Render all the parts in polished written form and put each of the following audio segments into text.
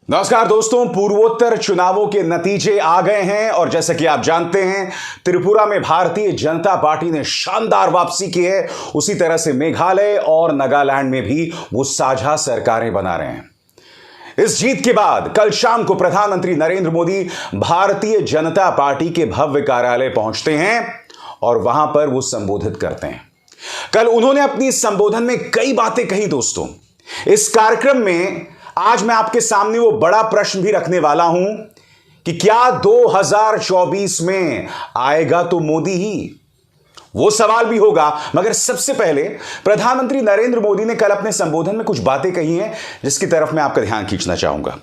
नमस्कार दोस्तों, पूर्वोत्तर चुनावों के नतीजे आ गए हैं और जैसा कि आप जानते हैं त्रिपुरा में भारतीय जनता पार्टी ने शानदार वापसी की है। उसी तरह से मेघालय और नागालैंड में भी वो साझा सरकारें बना रहे हैं। इस जीत के बाद कल शाम को प्रधानमंत्री नरेंद्र मोदी भारतीय जनता पार्टी के भव्य कार्यालय पहुंचते हैं और वहां पर वो संबोधित करते हैं। कल उन्होंने अपनी संबोधन में कई बातें कही। दोस्तों, इस कार्यक्रम में आज मैं आपके सामने वो बड़ा प्रश्न भी रखने वाला हूं कि क्या 2024 में आएगा तो मोदी ही, वो सवाल भी होगा। मगर सबसे पहले प्रधानमंत्री नरेंद्र मोदी ने कल अपने संबोधन में कुछ बातें कही हैं जिसकी तरफ मैं आपका ध्यान खींचना चाहूंगा।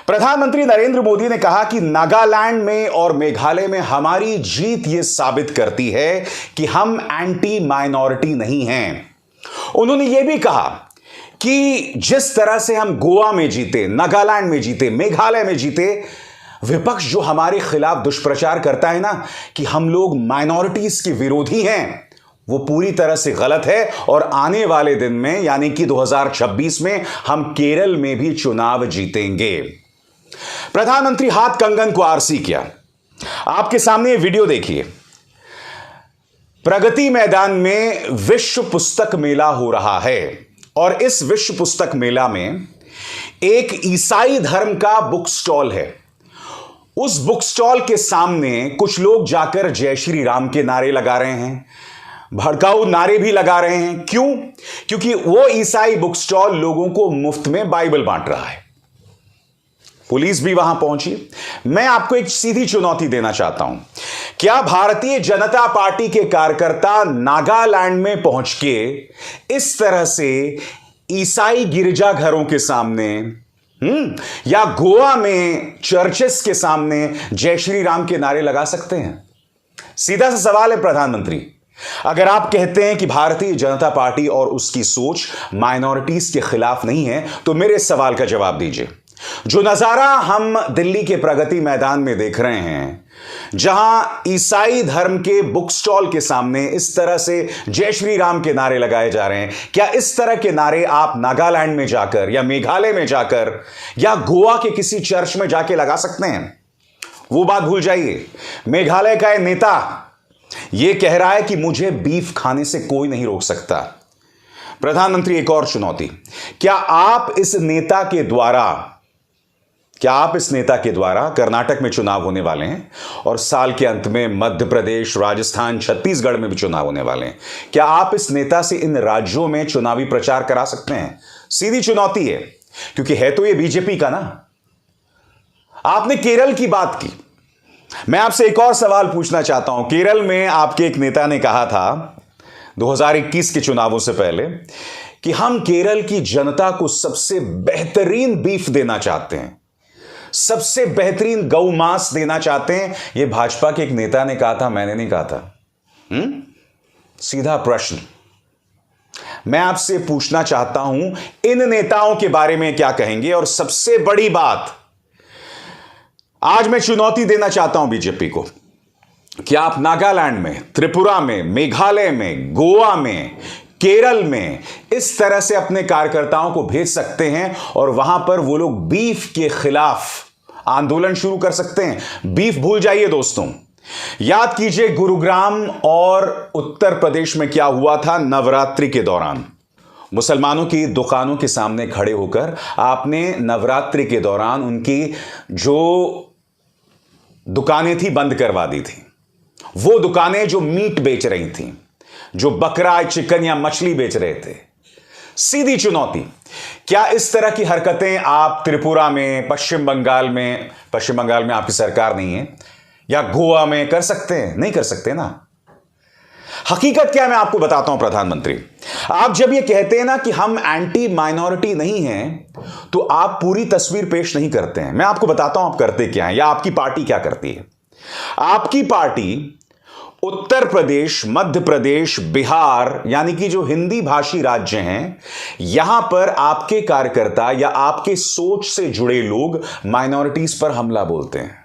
प्रधानमंत्री नरेंद्र मोदी ने कहा कि नागालैंड में और मेघालय में हमारी जीत यह साबित करती है कि हम एंटी माइनॉरिटी नहीं हैं। उन्होंने यह भी कहा कि जिस तरह से हम गोवा में जीते, नागालैंड में जीते, मेघालय में जीते, विपक्ष जो हमारे खिलाफ दुष्प्रचार करता है ना कि हम लोग माइनॉरिटीज के विरोधी हैं, वो पूरी तरह से गलत है। और आने वाले दिन में यानी कि 2026 में हम केरल में भी चुनाव जीतेंगे। प्रधानमंत्री हाथ कंगन को आरसी किया। आपके सामने ये वीडियो देखिए। प्रगति मैदान में विश्व पुस्तक मेला हो रहा है और इस विश्व पुस्तक मेला में एक ईसाई धर्म का बुक स्टॉल है। उस बुक स्टॉल के सामने कुछ लोग जाकर जय श्री राम के नारे लगा रहे हैं, भड़काऊ नारे भी लगा रहे हैं। क्यों? क्योंकि वो ईसाई बुक स्टॉल लोगों को मुफ्त में बाइबल बांट रहा है। पुलिस भी वहां पहुंची। मैं आपको एक सीधी चुनौती देना चाहता हूं, क्या भारतीय जनता पार्टी के कार्यकर्ता नागालैंड में पहुंच के इस तरह से ईसाई गिरजाघरों के सामने या गोवा में चर्चेस के सामने जय श्री राम के नारे लगा सकते हैं? सीधा सा सवाल है प्रधानमंत्री। अगर आप कहते हैं कि भारतीय जनता पार्टी और उसकी सोच माइनॉरिटीज के खिलाफ नहीं है तो मेरे सवाल का जवाब दीजिए। जो नजारा हम दिल्ली के प्रगति मैदान में देख रहे हैं, जहां ईसाई धर्म के बुक स्टॉल के सामने इस तरह से जय श्री राम के नारे लगाए जा रहे हैं, क्या इस तरह के नारे आप नागालैंड में जाकर या मेघालय में जाकर या गोवा के किसी चर्च में जाके लगा सकते हैं? वो बात भूल जाइए। मेघालय का नेता यह कह रहा है कि मुझे बीफ खाने से कोई नहीं रोक सकता। प्रधानमंत्री, एक और चुनौती, क्या आप इस नेता के द्वारा कर्नाटक में चुनाव होने वाले हैं और साल के अंत में मध्य प्रदेश, राजस्थान, छत्तीसगढ़ में भी चुनाव होने वाले हैं, क्या आप इस नेता से इन राज्यों में चुनावी प्रचार करा सकते हैं? सीधी चुनौती है, क्योंकि है तो ये बीजेपी का ना। आपने केरल की बात की। मैं आपसे एक और सवाल पूछना चाहता हूं। केरल में आपके एक नेता ने कहा था 2021 के चुनावों से पहले कि हम केरल की जनता को सबसे बेहतरीन बीफ देना चाहते हैं, सबसे बेहतरीन गौ मांस देना चाहते हैं। यह भाजपा के एक नेता ने कहा था, मैंने नहीं कहा था। सीधा प्रश्न मैं आपसे पूछना चाहता हूं, इन नेताओं के बारे में क्या कहेंगे? और सबसे बड़ी बात, आज मैं चुनौती देना चाहता हूं बीजेपी को, क्या आप नागालैंड में, त्रिपुरा में, मेघालय में, गोवा में, केरल में इस तरह से अपने कार्यकर्ताओं को भेज सकते हैं और वहां पर वो लोग बीफ के खिलाफ आंदोलन शुरू कर सकते हैं? बीफ भूल जाइए दोस्तों। याद कीजिए गुरुग्राम और उत्तर प्रदेश में क्या हुआ था नवरात्रि के दौरान। मुसलमानों की दुकानों के सामने खड़े होकर आपने नवरात्रि के दौरान उनकी जो दुकानें थी बंद करवा दी थी। वो दुकानें जो मीट बेच रही थी, जो बकरा, चिकन या मछली बेच रहे थे। सीधी चुनौती, क्या इस तरह की हरकतें आप त्रिपुरा में, पश्चिम बंगाल में आपकी सरकार नहीं है, या गोवा में कर सकते हैं? नहीं कर सकते ना। हकीकत क्या है मैं आपको बताता हूं प्रधानमंत्री। आप जब ये कहते हैं ना कि हम एंटी माइनॉरिटी नहीं हैं, तो आप पूरी तस्वीर पेश नहीं करते हैं। मैं आपको बताता हूं आप करते क्या हैं या आपकी पार्टी क्या करती है। आपकी पार्टी उत्तर प्रदेश, मध्य प्रदेश, बिहार यानी कि जो हिंदी भाषी राज्य हैं, यहां पर आपके कार्यकर्ता या आपके सोच से जुड़े लोग माइनॉरिटीज पर हमला बोलते हैं।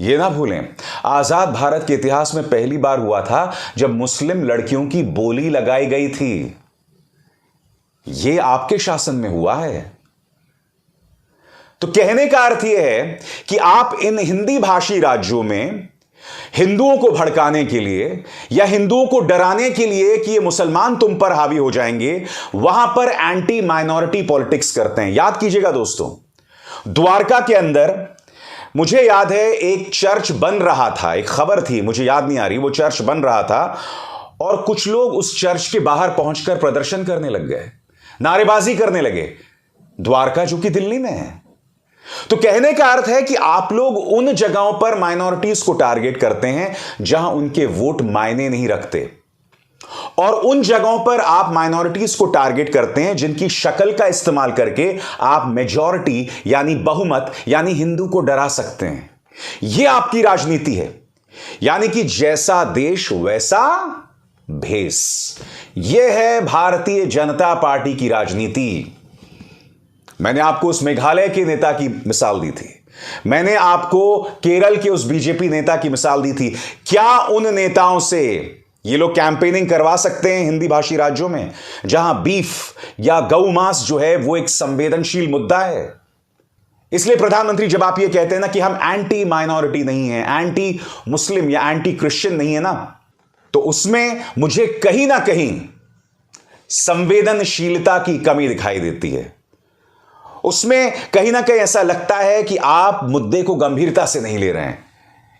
यह ना भूलें, आजाद भारत के इतिहास में पहली बार हुआ था जब मुस्लिम लड़कियों की बोली लगाई गई थी। यह आपके शासन में हुआ है। तो कहने का अर्थ यह है कि आप इन हिंदी भाषी राज्यों में हिंदुओं को भड़काने के लिए या हिंदुओं को डराने के लिए कि ये मुसलमान तुम पर हावी हो जाएंगे, वहां पर एंटी माइनॉरिटी पॉलिटिक्स करते हैं। याद कीजिएगा दोस्तों, द्वारका के अंदर मुझे याद है एक चर्च बन रहा था, एक खबर थी, मुझे याद नहीं आ रही, वो चर्च बन रहा था और कुछ लोग उस चर्च के बाहर पहुंचकर प्रदर्शन करने लग गए, नारेबाजी करने लगे। द्वारका जो कि दिल्ली में है। तो कहने का अर्थ है कि आप लोग उन जगहों पर माइनॉरिटीज को टारगेट करते हैं जहां उनके वोट मायने नहीं रखते, और उन जगहों पर आप माइनॉरिटीज को टारगेट करते हैं जिनकी शक्ल का इस्तेमाल करके आप मेजॉरिटी यानी बहुमत यानी हिंदू को डरा सकते हैं। यह आपकी राजनीति है, यानी कि जैसा देश वैसा भेष। यह है भारतीय जनता पार्टी की राजनीति। मैंने आपको उस मेघालय के नेता की मिसाल दी थी, मैंने आपको केरल के उस बीजेपी नेता की मिसाल दी थी। क्या उन नेताओं से ये लोग कैंपेनिंग करवा सकते हैं हिंदी भाषी राज्यों में जहां बीफ या गौ मांस जो है वो एक संवेदनशील मुद्दा है? इसलिए प्रधानमंत्री, जब आप ये कहते हैं ना कि हम एंटी माइनॉरिटी नहीं है, एंटी मुस्लिम या एंटी क्रिश्चियन नहीं है ना, तो उसमें मुझे कहीं ना कहीं संवेदनशीलता की कमी दिखाई देती है। उसमें कहीं ना कहीं ऐसा लगता है कि आप मुद्दे को गंभीरता से नहीं ले रहे हैं,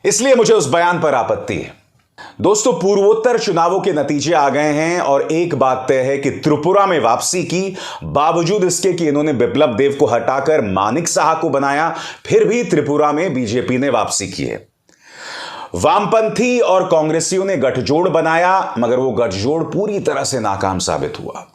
इसलिए मुझे उस बयान पर आपत्ति है। दोस्तों, पूर्वोत्तर चुनावों के नतीजे आ गए हैं और एक बात तय है कि त्रिपुरा में वापसी की, बावजूद इसके कि इन्होंने बिप्लब देव को हटाकर मानिक साहा को बनाया, फिर भी त्रिपुरा में बीजेपी ने वापसी की है। वामपंथी और कांग्रेसियों ने गठजोड़ बनाया, मगर वो गठजोड़ पूरी तरह से नाकाम साबित हुआ।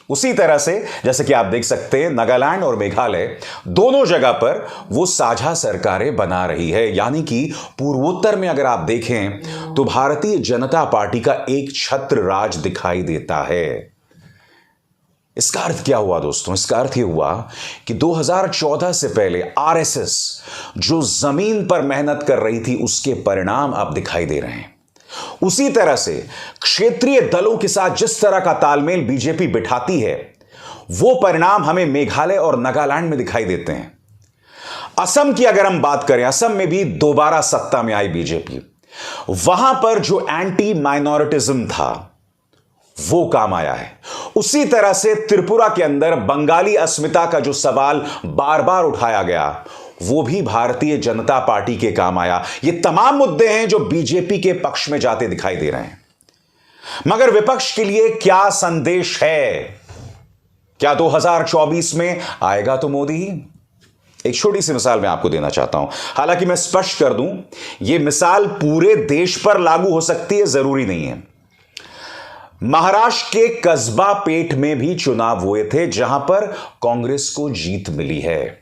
उसी तरह से जैसे कि आप देख सकते हैं, नागालैंड और मेघालय दोनों जगह पर वो साझा सरकारें बना रही है, यानी कि पूर्वोत्तर में अगर आप देखें तो भारतीय जनता पार्टी का एक छत्र राज दिखाई देता है। इसका अर्थ क्या हुआ दोस्तों? इसका अर्थ यह हुआ कि 2014 से पहले आरएसएस जो जमीन पर मेहनत कर रही थी, उसके परिणाम अब दिखाई दे रहे हैं। उसी तरह से क्षेत्रीय दलों के साथ जिस तरह का तालमेल बीजेपी बिठाती है, वो परिणाम हमें मेघालय और नागालैंड में दिखाई देते हैं। असम की अगर हम बात करें, असम में भी दोबारा सत्ता में आई बीजेपी, वहां पर जो एंटी माइनॉरिटिज्म था वो काम आया है। उसी तरह से त्रिपुरा के अंदर बंगाली अस्मिता का जो सवाल बार बार उठाया गया, वो भी भारतीय जनता पार्टी के काम आया। ये तमाम मुद्दे हैं जो बीजेपी के पक्ष में जाते दिखाई दे रहे हैं। मगर विपक्ष के लिए क्या संदेश है? क्या 2024 में आएगा तो मोदी ही? एक छोटी सी मिसाल मैं आपको देना चाहता हूं। हालांकि मैं स्पष्ट कर दूं, यह मिसाल पूरे देश पर लागू हो सकती है, जरूरी नहीं है। महाराष्ट्र के कस्बा पेट में भी चुनाव हुए थे, जहां पर कांग्रेस को जीत मिली है।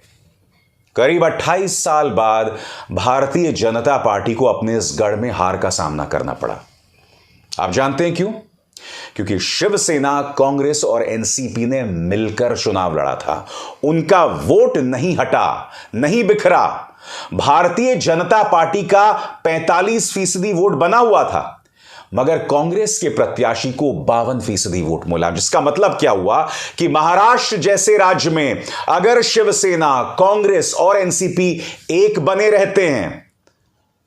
करीब 28 साल बाद भारतीय जनता पार्टी को अपने इस गढ़ में हार का सामना करना पड़ा। आप जानते हैं क्यों? क्योंकि शिवसेना, कांग्रेस और एनसीपी ने मिलकर चुनाव लड़ा था। उनका वोट नहीं हटा, नहीं बिखरा। भारतीय जनता पार्टी का 45% वोट बना हुआ था, मगर कांग्रेस के प्रत्याशी को 52% वोट मिला। जिसका मतलब क्या हुआ कि महाराष्ट्र जैसे राज्य में अगर शिवसेना, कांग्रेस और एनसीपी एक बने रहते हैं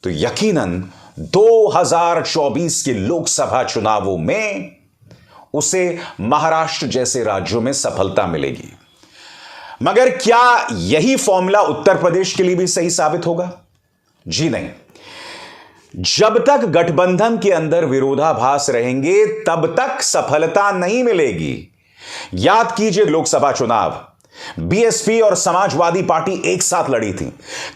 तो यकीनन 2024 के लोकसभा चुनावों में उसे महाराष्ट्र जैसे राज्यों में सफलता मिलेगी। मगर क्या यही फॉर्मूला उत्तर प्रदेश के लिए भी सही साबित होगा? जी नहीं। जब तक गठबंधन के अंदर विरोधाभास रहेंगे, तब तक सफलता नहीं मिलेगी। याद कीजिए, लोकसभा चुनाव बीएसपी और समाजवादी पार्टी एक साथ लड़ी थी।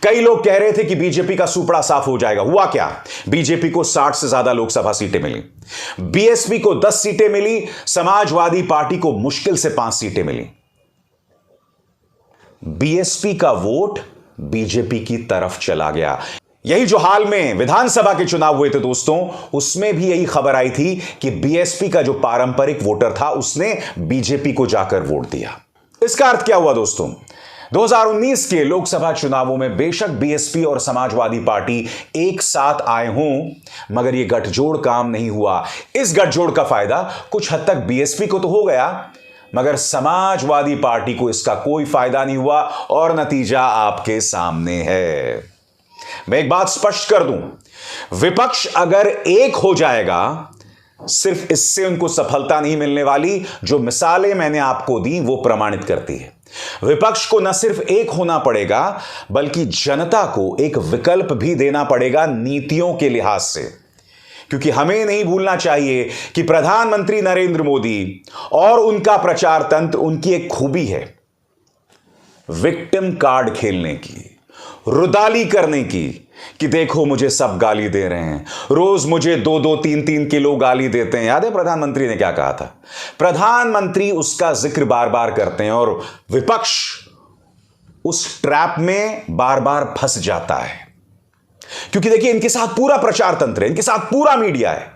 कई लोग कह रहे थे कि बीजेपी का सुपड़ा साफ हो जाएगा। हुआ क्या? बीजेपी को 60 से ज्यादा लोकसभा सीटें मिली, बीएसपी को 10 सीटें मिली, समाजवादी पार्टी को मुश्किल से 5 सीटें मिली। बीएसपी का वोट बीजेपी की तरफ चला गया। यही जो हाल में विधानसभा के चुनाव हुए थे दोस्तों, उसमें भी यही खबर आई थी कि बीएसपी का जो पारंपरिक वोटर था, उसने बीजेपी को जाकर वोट दिया। इसका अर्थ क्या हुआ दोस्तों? 2019 के लोकसभा चुनावों में बेशक बीएसपी और समाजवादी पार्टी एक साथ आए हों, मगर यह गठजोड़ काम नहीं हुआ। इस गठजोड़ का फायदा कुछ हद तक बीएसपी को तो हो गया, मगर समाजवादी पार्टी को इसका कोई फायदा नहीं हुआ और नतीजा आपके सामने है। मैं एक बात स्पष्ट कर दूं, विपक्ष अगर एक हो जाएगा, सिर्फ इससे उनको सफलता नहीं मिलने वाली। जो मिसालें मैंने आपको दी वो प्रमाणित करती है। विपक्ष को न सिर्फ एक होना पड़ेगा, बल्कि जनता को एक विकल्प भी देना पड़ेगा नीतियों के लिहाज से। क्योंकि हमें नहीं भूलना चाहिए कि प्रधानमंत्री नरेंद्र मोदी और उनका प्रचार तंत्र, उनकी एक खूबी है विक्टिम कार्ड खेलने की, रुदाली करने की, कि देखो मुझे सब गाली दे रहे हैं, रोज मुझे 2-2, 3-3 किलो गाली देते हैं। याद है प्रधानमंत्री ने क्या कहा था? प्रधानमंत्री उसका जिक्र बार बार करते हैं और विपक्ष उस ट्रैप में बार बार फंस जाता है। क्योंकि देखिए, इनके साथ पूरा प्रचार तंत्र है, इनके साथ पूरा मीडिया है,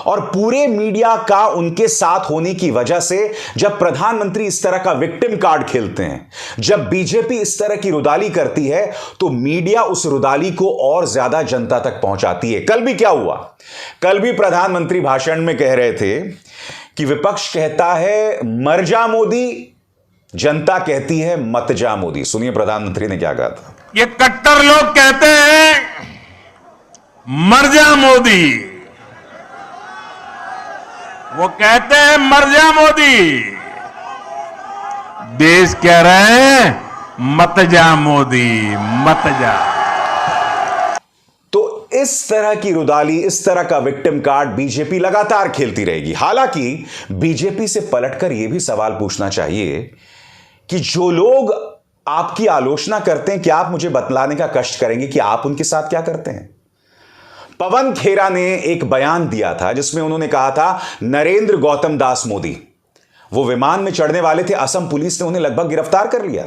और पूरे मीडिया का उनके साथ होने की वजह से जब प्रधानमंत्री इस तरह का विक्टिम कार्ड खेलते हैं, जब बीजेपी इस तरह की रुदाली करती है, तो मीडिया उस रुदाली को और ज्यादा जनता तक पहुंचाती है। कल भी क्या हुआ? कल भी प्रधानमंत्री भाषण में कह रहे थे कि विपक्ष कहता है मर जा मोदी, जनता कहती है मत जा मोदी। सुनिए प्रधानमंत्री ने क्या कहा था। ये कट्टर लोग कहते हैं मर जा मोदी, वो कहते हैं मर जा मोदी, देश कह रहे हैं मत जा मोदी, मत जा। तो इस तरह की रुदाली, इस तरह का विक्टिम कार्ड बीजेपी लगातार खेलती रहेगी। हालांकि बीजेपी से पलटकर यह भी सवाल पूछना चाहिए कि जो लोग आपकी आलोचना करते हैं, क्या आप मुझे बतलाने का कष्ट करेंगे कि आप उनके साथ क्या करते हैं? पवन खेरा ने एक बयान दिया था जिसमें उन्होंने कहा था नरेंद्र गौतम दास मोदी, वो विमान में चढ़ने वाले थे, असम पुलिस ने उन्हें लगभग गिरफ्तार कर लिया।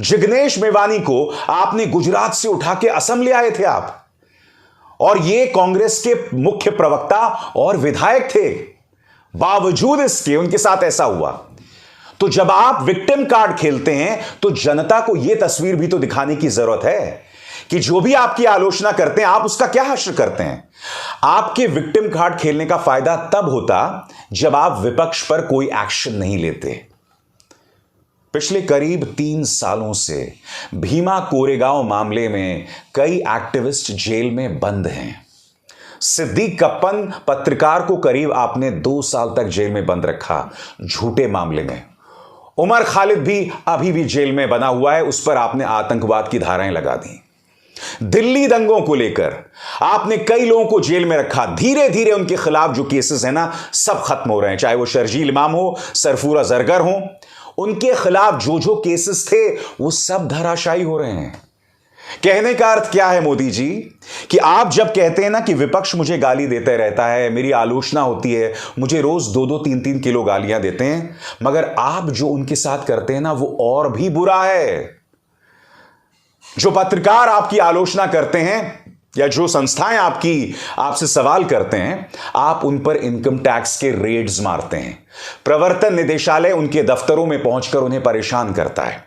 जिग्नेश मेवानी को आपने गुजरात से उठा के असम ले आए थे आप, और ये कांग्रेस के मुख्य प्रवक्ता और विधायक थे, बावजूद इसके उनके साथ ऐसा हुआ। तो जब आप विक्टिम कार्ड खेलते हैं तो जनता को यह तस्वीर भी तो दिखाने की जरूरत है कि जो भी आपकी आलोचना करते हैं आप उसका क्या हश्र करते हैं। आपके विक्टिम कार्ड खेलने का फायदा तब होता जब आप विपक्ष पर कोई एक्शन नहीं लेते। पिछले करीब 3 सालों से भीमा कोरेगांव मामले में कई एक्टिविस्ट जेल में बंद हैं। सिद्दीक कप्पन पत्रकार को करीब आपने 2 साल तक जेल में बंद रखा झूठे मामले में। उमर खालिद भी अभी भी जेल में बना हुआ है, उस पर आपने आतंकवाद की धाराएं लगा दी। दिल्ली दंगों को लेकर आपने कई लोगों को जेल में रखा। धीरे धीरे उनके खिलाफ जो केसेस हैं ना, सब खत्म हो रहे हैं, चाहे वो शर्जील इमाम हो, सरफूरा जरगर हो, उनके खिलाफ जो केसेस थे वो सब धराशायी हो रहे हैं। कहने का अर्थ क्या है मोदी जी, कि आप जब कहते हैं ना कि विपक्ष मुझे गाली देते रहता है, मेरी आलोचना होती है, मुझे रोज 2-2, 3-3 किलो गालियां देते हैं, मगर आप जो उनके साथ करते हैं ना वो और भी बुरा है। जो पत्रकार आपकी आलोचना करते हैं या जो संस्थाएं आपसे सवाल करते हैं, आप उन पर इनकम टैक्स के रेड्स मारते हैं। प्रवर्तन निदेशालय उनके दफ्तरों में पहुंचकर उन्हें परेशान करता है।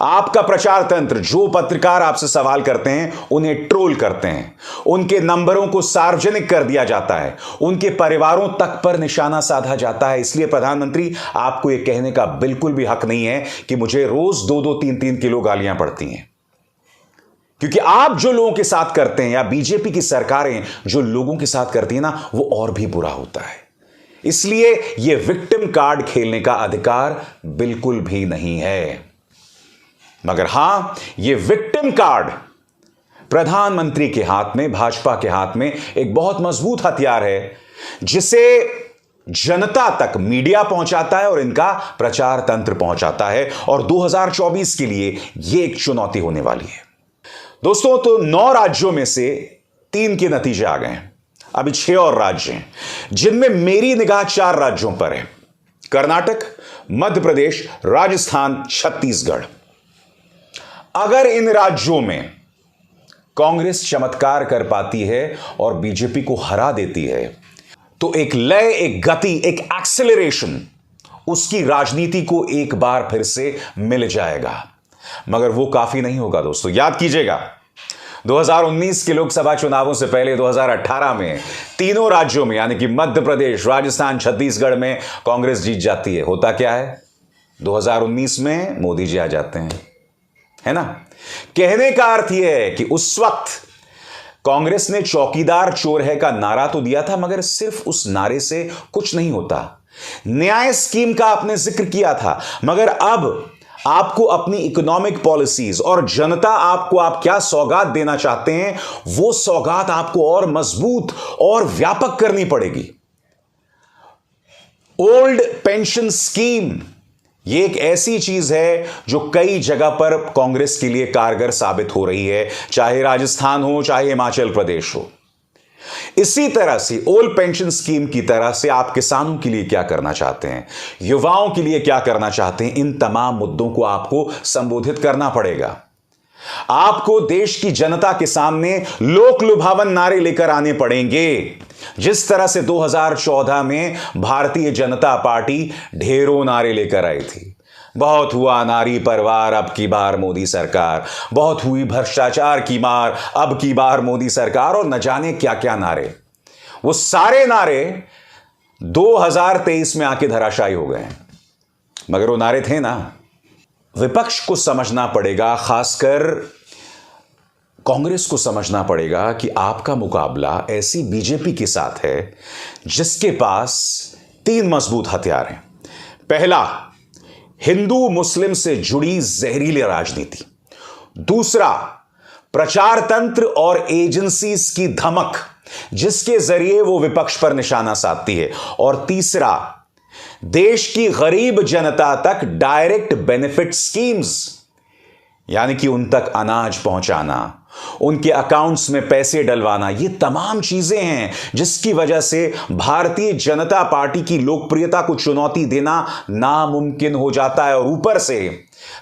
आपका प्रचार तंत्र जो पत्रकार आपसे सवाल करते हैं उन्हें ट्रोल करते हैं, उनके नंबरों को सार्वजनिक कर दिया जाता है, उनके परिवारों तक पर निशाना साधा जाता है। इसलिए प्रधानमंत्री, आपको यह कहने का बिल्कुल भी हक नहीं है कि मुझे रोज 2-2, 3-3 किलो गालियां पड़ती हैं, क्योंकि आप जो लोगों के साथ करते हैं या बीजेपी की सरकारें जो लोगों के साथ करती है ना, वो और भी बुरा होता है। इसलिए यह विक्टिम कार्ड खेलने का अधिकार बिल्कुल भी नहीं है। मगर हां, यह विक्टिम कार्ड प्रधानमंत्री के हाथ में, भाजपा के हाथ में एक बहुत मजबूत हथियार है, जिसे जनता तक मीडिया पहुंचाता है और इनका प्रचार तंत्र पहुंचाता है। और 2024 के लिए यह एक चुनौती होने वाली है। दोस्तों, तो 9 राज्यों में से 3 के नतीजे आ गए हैं। अभी 6 और राज्य हैं, जिनमें मेरी निगाह 4 राज्यों पर है: कर्नाटक, मध्य प्रदेश, राजस्थान, छत्तीसगढ़। अगर इन राज्यों में कांग्रेस चमत्कार कर पाती है और बीजेपी को हरा देती है, तो एक लय, एक गति, एक एक्सेलरेशन उसकी राजनीति को एक बार फिर से मिल जाएगा। मगर वो काफी नहीं होगा दोस्तों। याद कीजिएगा, 2019 के लोकसभा चुनावों से पहले 2018 में तीनों राज्यों में, यानी कि मध्य प्रदेश, राजस्थान, छत्तीसगढ़ में कांग्रेस जीत जाती है। होता क्या है? 2019 में मोदी जी आ जाते हैं, है ना। कहने का अर्थ यह है कि उस वक्त कांग्रेस ने चौकीदार चोर है का नारा तो दिया था, मगर सिर्फ उस नारे से कुछ नहीं होता। न्याय स्कीम का आपने जिक्र किया था, मगर अब आपको अपनी इकोनॉमिक पॉलिसीज और जनता आपको आप क्या सौगात देना चाहते हैं, वो सौगात आपको और मजबूत और व्यापक करनी पड़ेगी। ओल्ड पेंशन स्कीम ये एक ऐसी चीज है जो कई जगह पर कांग्रेस के लिए कारगर साबित हो रही है, चाहे राजस्थान हो चाहे हिमाचल प्रदेश हो। इसी तरह से ओल्ड पेंशन स्कीम की तरह से आप किसानों के लिए क्या करना चाहते हैं, युवाओं के लिए क्या करना चाहते हैं, इन तमाम मुद्दों को आपको संबोधित करना पड़ेगा। आपको देश की जनता के सामने लोक लुभावन नारे लेकर आने पड़ेंगे, जिस तरह से 2014 में भारतीय जनता पार्टी ढेरों नारे लेकर आई थी। बहुत हुआ नारी परवार, अब की बार मोदी सरकार, बहुत हुई भ्रष्टाचार की मार, अब की बार मोदी सरकार, और न जाने क्या क्या नारे। वो सारे नारे 2023 में आके धराशायी हो गए, मगर वो नारे थे ना। विपक्ष को समझना पड़ेगा, खासकर कांग्रेस को समझना पड़ेगा कि आपका मुकाबला ऐसी बीजेपी के साथ है जिसके पास 3 मजबूत हथियार हैं। पहला, हिंदू मुस्लिम से जुड़ी जहरीली राजनीति। दूसरा, प्रचार तंत्र और एजेंसीज की धमक, जिसके जरिए वो विपक्ष पर निशाना साधती है। और तीसरा, देश की गरीब जनता तक डायरेक्ट बेनिफिट स्कीम्स, यानी कि उन तक अनाज पहुंचाना, उनके अकाउंट्स में पैसे डलवाना। ये तमाम चीजें हैं जिसकी वजह से भारतीय जनता पार्टी की लोकप्रियता को चुनौती देना नामुमकिन हो जाता है। और ऊपर से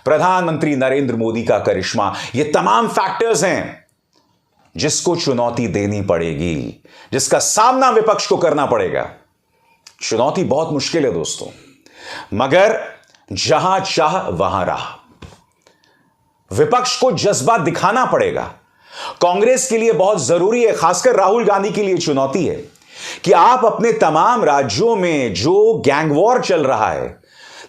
प्रधानमंत्री नरेंद्र मोदी का करिश्मा, ये तमाम फैक्टर्स हैं जिसको चुनौती देनी पड़ेगी, जिसका सामना विपक्ष को करना पड़ेगा। चुनौती बहुत मुश्किल है दोस्तों, मगर जहां चाह वहां राह। विपक्ष को जज्बा दिखाना पड़ेगा। कांग्रेस के लिए बहुत जरूरी है, खासकर राहुल गांधी के लिए चुनौती है कि आप अपने तमाम राज्यों में जो गैंग वॉर चल रहा है,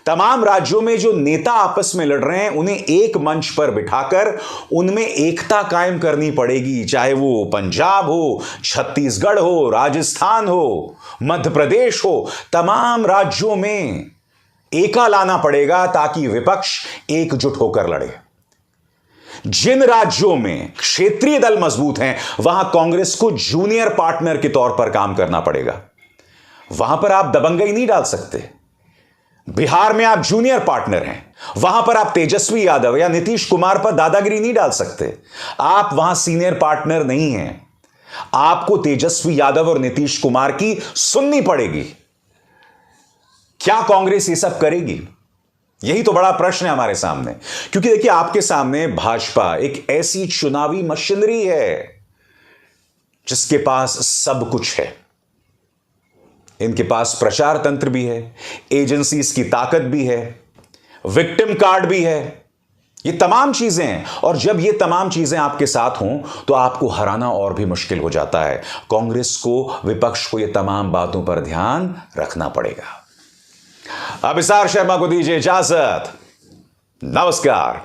तमाम राज्यों में जो नेता आपस में लड़ रहे हैं, उन्हें एक मंच पर बिठाकर उनमें एकता कायम करनी पड़ेगी। चाहे वो पंजाब हो, छत्तीसगढ़ हो, राजस्थान हो, मध्य प्रदेश हो, तमाम राज्यों में एका लाना पड़ेगा ताकि विपक्ष एकजुट होकर लड़े। जिन राज्यों में क्षेत्रीय दल मजबूत हैं, वहां कांग्रेस को जूनियर पार्टनर के तौर पर काम करना पड़ेगा। वहां पर आप दबंगई नहीं डाल सकते। बिहार में आप जूनियर पार्टनर हैं, वहां पर आप तेजस्वी यादव या नीतीश कुमार पर दादागिरी नहीं डाल सकते। आप वहां सीनियर पार्टनर नहीं हैं। आपको तेजस्वी यादव और नीतीश कुमार की सुननी पड़ेगी। क्या कांग्रेस ये सब करेगी? यही तो बड़ा प्रश्न है हमारे सामने। क्योंकि देखिए, आपके सामने भाजपा एक ऐसी चुनावी मशीनरी है जिसके पास सब कुछ है। इनके पास प्रचार तंत्र भी है, एजेंसीज की ताकत भी है, विक्टिम कार्ड भी है, ये तमाम चीजें हैं। और जब ये तमाम चीजें आपके साथ हों तो आपको हराना और भी मुश्किल हो जाता है। कांग्रेस को, विपक्ष को ये तमाम बातों पर ध्यान रखना पड़ेगा। अभिसार शर्मा को दीजिए इजाजत। नमस्कार।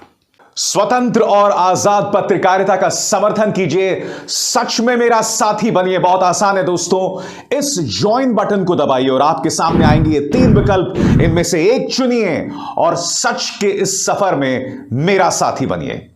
स्वतंत्र और आजाद पत्रकारिता का समर्थन कीजिए, सच में मेरा साथी बनिए। बहुत आसान है दोस्तों, इस ज्वाइन बटन को दबाइए और आपके सामने आएंगे ये 3 विकल्प, इनमें से एक चुनिए और सच के इस सफर में मेरा साथी बनिए।